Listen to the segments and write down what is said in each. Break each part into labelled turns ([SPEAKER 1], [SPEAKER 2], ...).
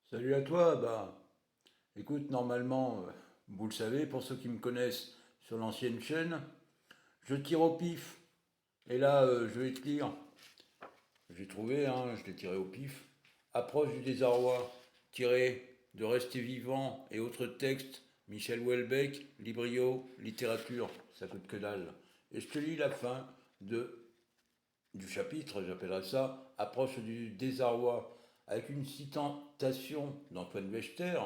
[SPEAKER 1] Salut à toi, écoute, normalement, vous le savez, pour ceux qui me connaissent sur l'ancienne chaîne, je tire au pif. Et là, je vais te lire, j'ai trouvé, je l'ai tiré au pif, Approche du désarroi, tiré de Rester vivant et autres textes, Michel Houellebecq, Librio, littérature, ça coûte que dalle. Et je te lis la fin du chapitre, j'appellerais ça, Approche du désarroi, avec une citation d'Antoine Wechter,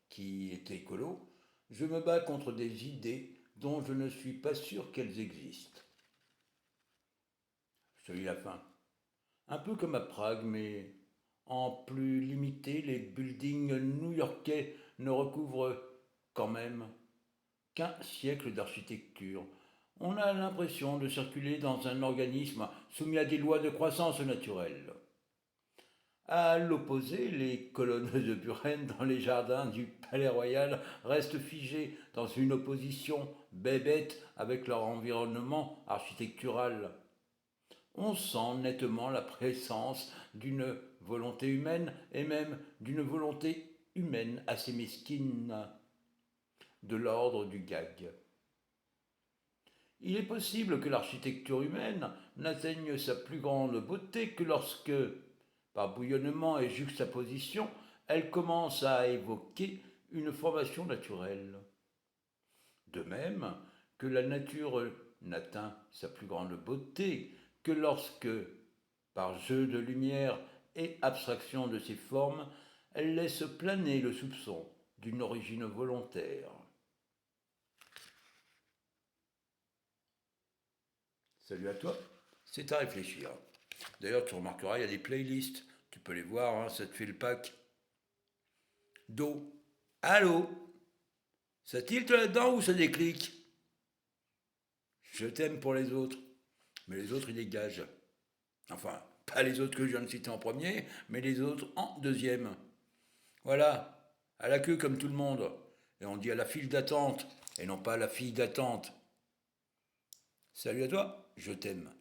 [SPEAKER 1] qui était écolo. Je me bats contre des idées dont je ne suis pas sûr qu'elles existent. Je te lis la fin. Un peu comme à Prague, mais en plus limité, les buildings new-yorkais ne recouvrent quand même qu'un siècle d'architecture. On a l'impression de circuler dans un organisme soumis à des lois de croissance naturelle. À l'opposé, les colonnes de Buren dans les jardins du Palais Royal restent figées dans une opposition bébête avec leur environnement architectural. On sent nettement la présence d'une volonté humaine et même d'une volonté humaine assez mesquine, de l'ordre du gag. Il est possible que l'architecture humaine n'atteigne sa plus grande beauté que lorsque, par bouillonnement et juxtaposition, elle commence à évoquer une formation naturelle. De même que la nature n'atteint sa plus grande beauté que lorsque, par jeu de lumière et abstraction de ses formes, elle laisse planer le soupçon d'une origine volontaire. Salut à toi, c'est à réfléchir. D'ailleurs, tu remarqueras, il y a des playlists, tu peux les voir, ça te fait le pack. Do. Allô. Ça tilte là-dedans ou ça déclic? Je t'aime pour les autres, mais les autres ils dégagent. Enfin, pas les autres que je viens de citer en premier, mais les autres en deuxième. Voilà, à la queue comme tout le monde. Et on dit à la file d'attente, et non pas à la fille d'attente. Salut à toi, je t'aime.